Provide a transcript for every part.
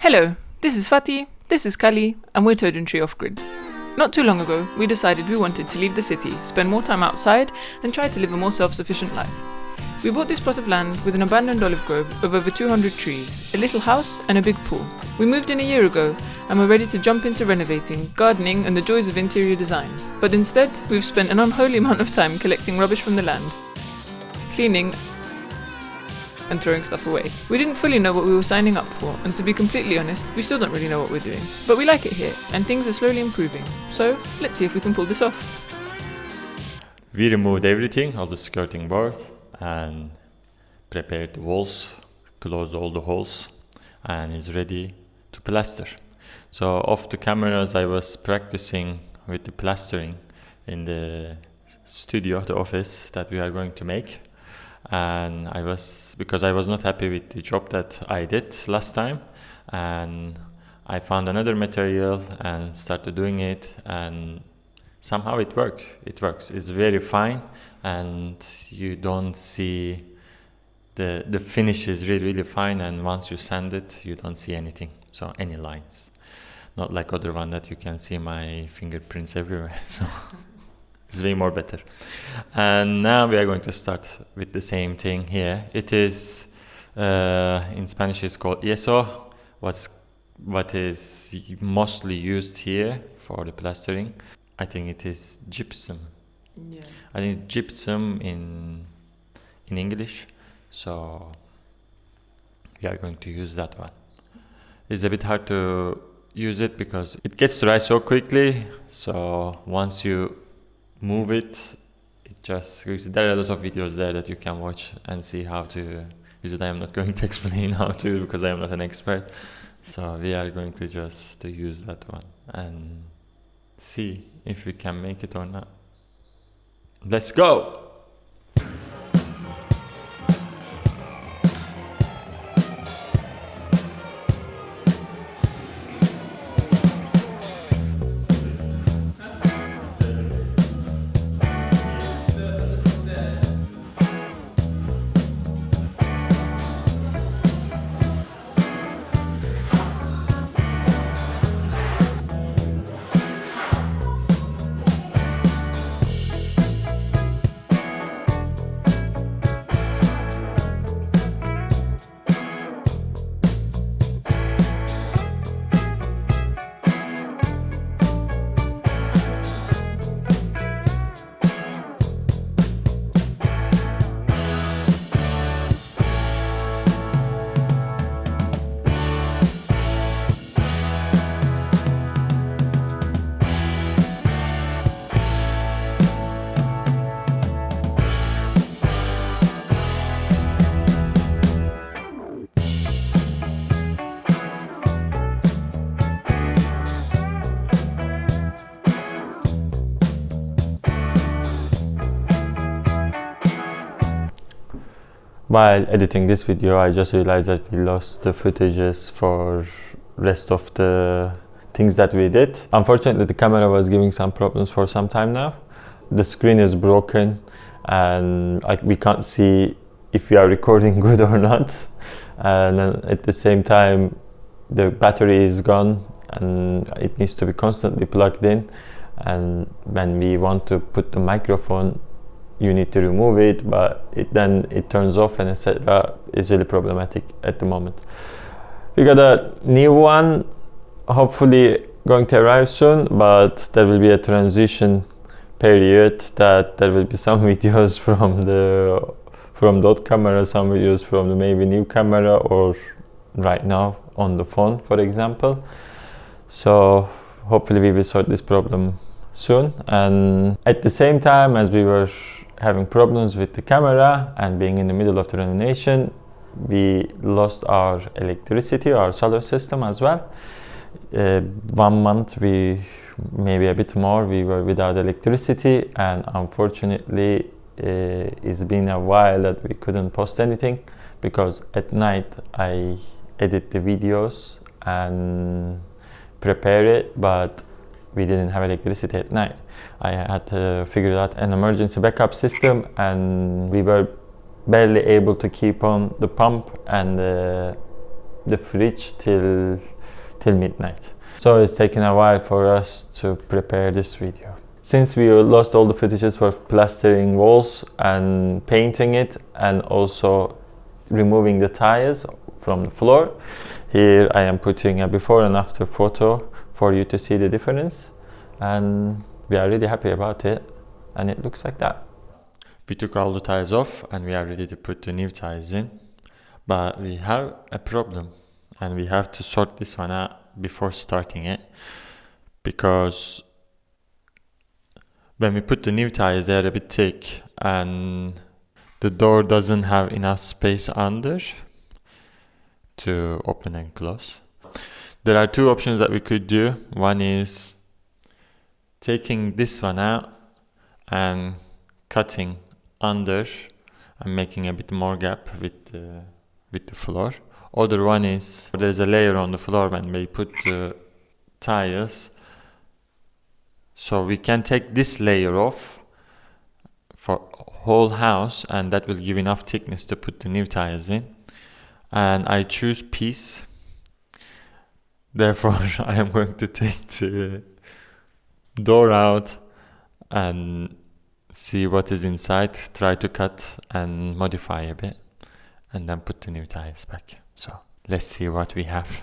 Hello, this is Fatih, this is Kali, and we're Toad and Tree Off Grid. Not too long ago, we decided we wanted to leave the city, spend more time outside, and try to live a more self-sufficient life. We bought this plot of land with an abandoned olive grove of over 200 trees, a little house, and a big pool. We moved in a year ago, and we're ready to jump into renovating, gardening, and the joys of interior design. But instead, we've spent an unholy amount of time collecting rubbish from the land, cleaning, and throwing stuff away. We didn't fully know what we were signing up for, and to be completely honest, we still don't really know what we're doing. But we like it here, and things are slowly improving. So, let's see if we can pull this off. We removed everything, all the skirting board, and prepared the walls, closed all the holes, and is ready to plaster. So off the cameras I was practicing with the plastering in the studio, the office that we are going to make. And because I was not happy with the job that I did last time, and I found another material and started doing it, and somehow it works. It's very fine, and you don't see the finish is really fine, and once you sand it you don't see anything, so any lines, not like other one that you can see my fingerprints everywhere. So it's way more better. And now we are going to start with the same thing here. It is in Spanish it's called yeso. What is mostly used here for the plastering, I think it is gypsum. Yeah. I think gypsum in English, so we are going to use that one. It's a bit hard to use it because it gets dry so quickly, so once you move it, there are a lot of videos there that you can watch and see how to use it. I am not going to explain how to because I am not an expert, so we are going to just use that one and see if we can make it or not. Let's go! While editing this video, I just realized that we lost the footages for rest of the things that we did. Unfortunately, the camera was giving some problems for some time now. The screen is broken and we can't see if we are recording good or not. And then at the same time, the battery is gone and it needs to be constantly plugged in. And when we want to put the microphone, you need to remove it, but then it turns off and etc. It's really problematic at the moment. We got a new one, hopefully going to arrive soon, but there will be a transition period that there will be some videos from the old camera, some videos from the maybe new camera, or right now on the phone, for example. So hopefully we will sort this problem soon. And at the same time as we were having problems with the camera and being in the middle of the renovation, we lost our electricity, our solar system as well. 1 month, maybe a bit more, we were without electricity, and unfortunately it's been a while that we couldn't post anything because at night I edit the videos and prepare it, but we didn't have electricity at night. I had to figure out an emergency backup system, and we were barely able to keep on the pump and the the fridge till midnight. So it's taken a while for us to prepare this video. Since we lost all the footages for plastering walls and painting it, and also removing the tiles from the floor, here I am putting a before and after photo for you to see the difference, and we are really happy about it, and it looks like that. We took all the tiles off and we are ready to put the new tiles in, but we have a problem and we have to sort this one out before starting it, because when we put the new tiles, they're a bit thick and the door doesn't have enough space under to open and close. There are two options that we could do. One is taking this one out and cutting under and making a bit more gap with the floor. Other one is there's a layer on the floor when we put the tiles, so we can take this layer off for whole house, and that will give enough thickness to put the new tiles in. And I choose peace. Therefore, I am going to take the door out and see what is inside, try to cut and modify a bit, and then put the new tiles back. So let's see what we have.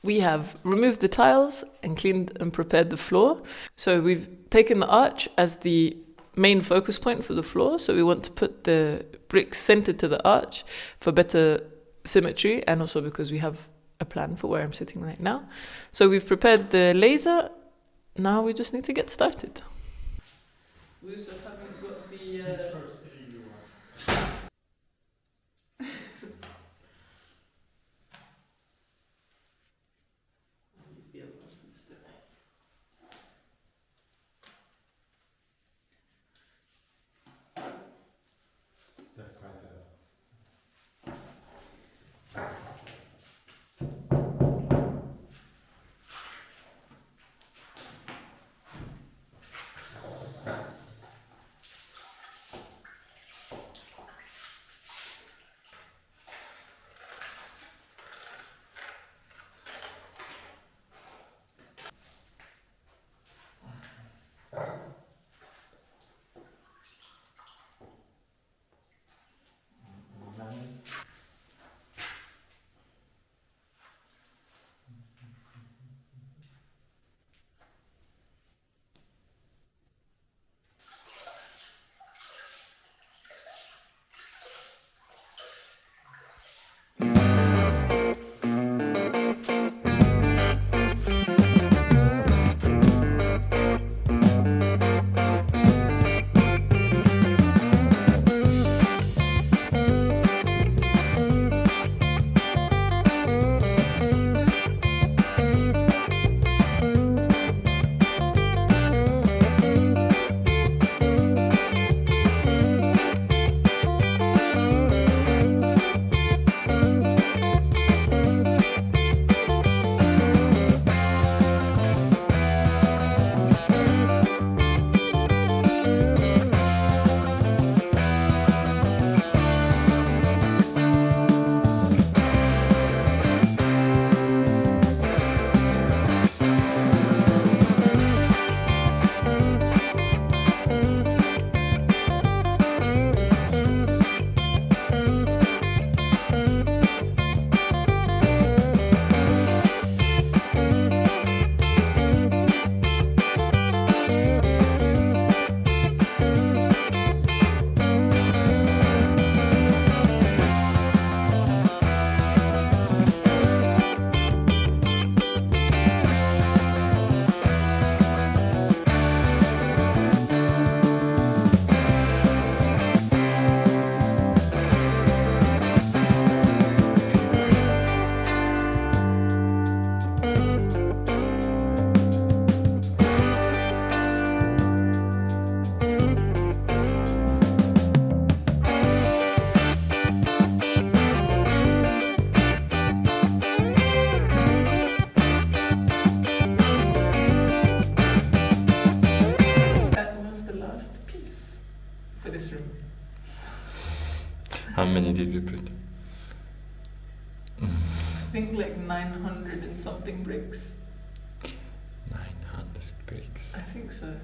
We have removed the tiles and cleaned and prepared the floor. So we've taken the arch as the main focus point for the floor. So we want to put the bricks centered to the arch for better symmetry, and also because we have a plan for where I'm sitting right now. So we've prepared the laser. Now we just need to get started. We also haven't got the... That's quite a... How many did we put? I think like 900 and something bricks. 900 bricks. I think so.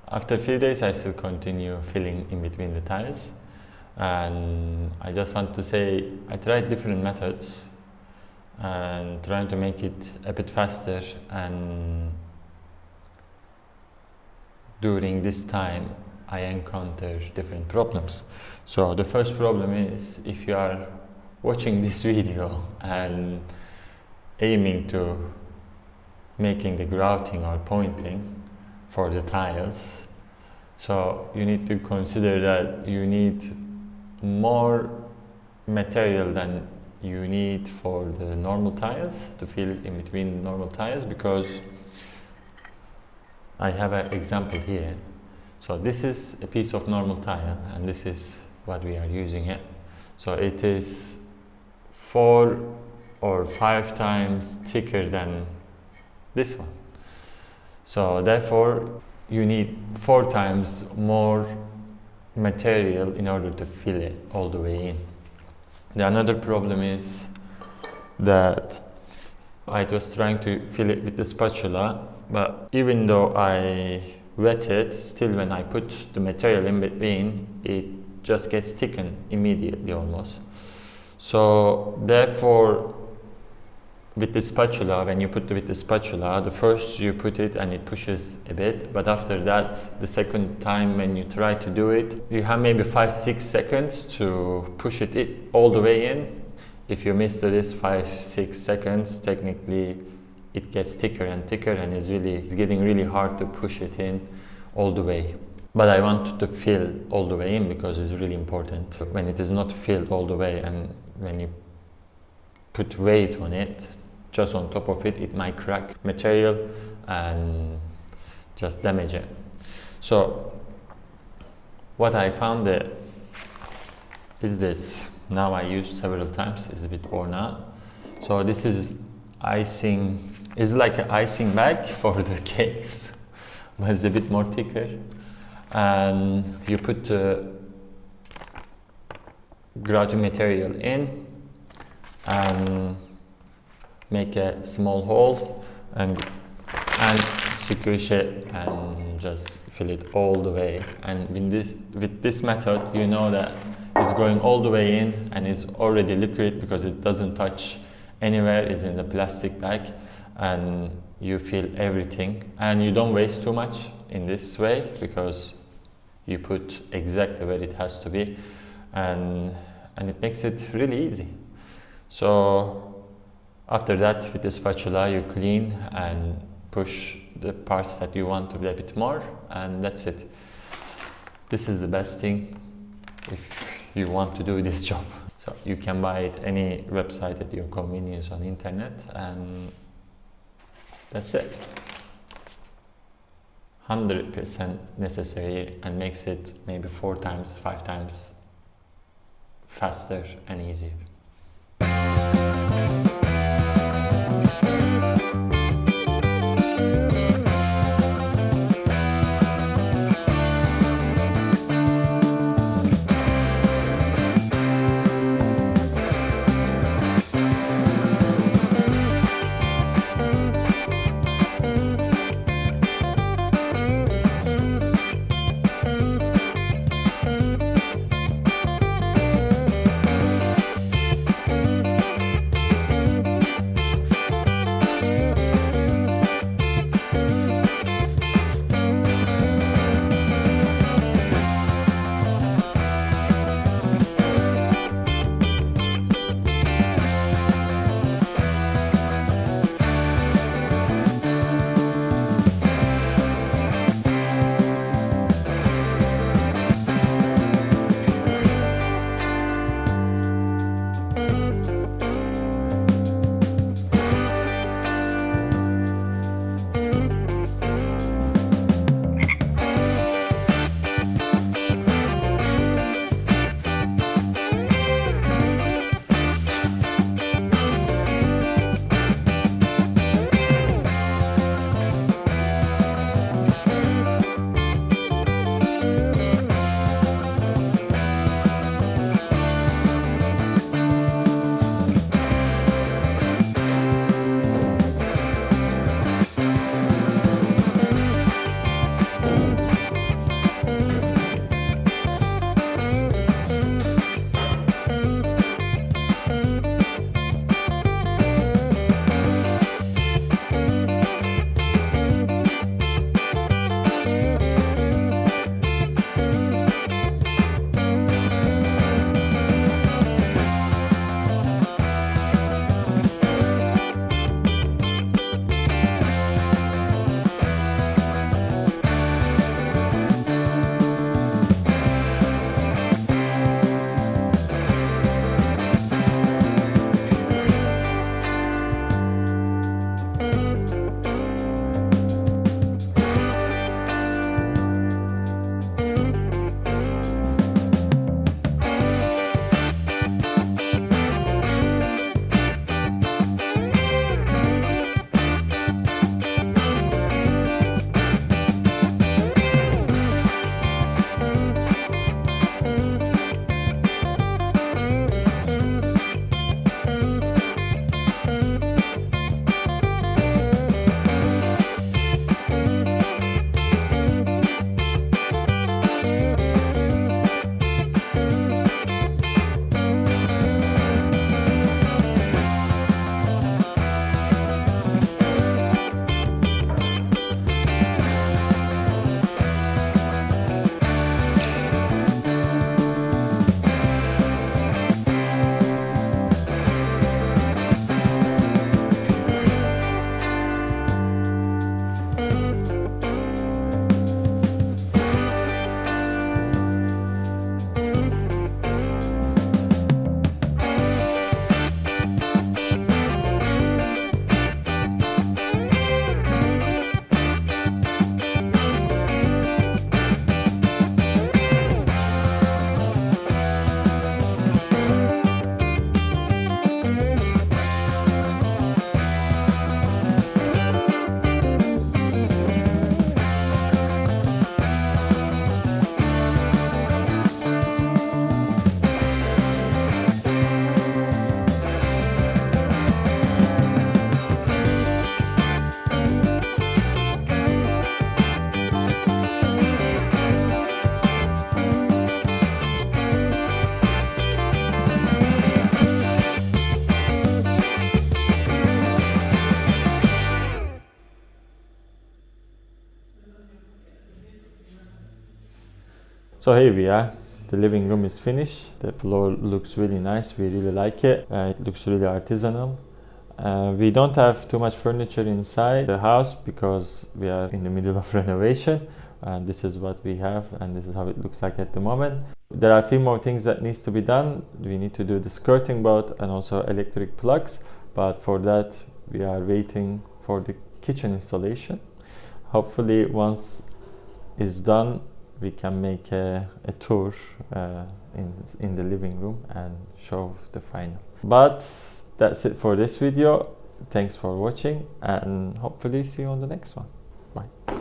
After a few days, I still continue filling in between the tiles, and I just want to say I tried different methods and trying to make it a bit faster, and during this time I encounter different problems. So the first problem is, if you are watching this video and aiming to making the grouting or pointing for the tiles, so you need to consider that you need more material than you need for the normal tiles to fill in between normal tiles, because I have an example here. So this is a piece of normal tile and this is what we are using here. So it is 4 or 5 times thicker than this one. So therefore you need 4 times more material in order to fill it all the way in. The another problem is that I was trying to fill it with the spatula, but even though I wet it, still when I put the material in between, it just gets thickened immediately almost. So therefore, with the spatula, when you put with the spatula, the first you put it and it pushes a bit, but after that, the second time when you try to do it, you have maybe 5-6 seconds to push it all the way in. If you miss this 5-6 seconds, technically it gets thicker and thicker, and it's getting really hard to push it in all the way. But I want to fill all the way in because it's really important. When it is not filled all the way, and when you put weight on it, just on top of it, it might crack material and just damage it. So what I found is this. Now I used several times, it's a bit worn out. So this is icing, it's like an icing bag for the cakes, but it's a bit more thicker. And you put grouting material in and make a small hole and squish it and just fill it all the way. And with this method, you know that it's going all the way in and it's already liquid because it doesn't touch anywhere. It's in the plastic bag and you feel everything, and you don't waste too much in this way because you put exactly where it has to be, and it makes it really easy. So after that, with the spatula, you clean and push the parts that you want to be a bit more, and that's it. This is the best thing if you want to do this job. So you can buy it any website at your convenience on internet, and that's it. 100% necessary, and makes it maybe 4 times, 5 times faster and easier. So here we are. The living room is finished. The floor looks really nice. We really like it. It looks really artisanal. We don't have too much furniture inside the house because we are in the middle of renovation. And this is what we have, and this is how it looks like at the moment. There are a few more things that needs to be done. We need to do the skirting board and also electric plugs, but for that we are waiting for the kitchen installation. Hopefully once it's done we can make a tour in the living room and show the final. But that's it for this video. Thanks for watching, and hopefully see you on the next one. Bye.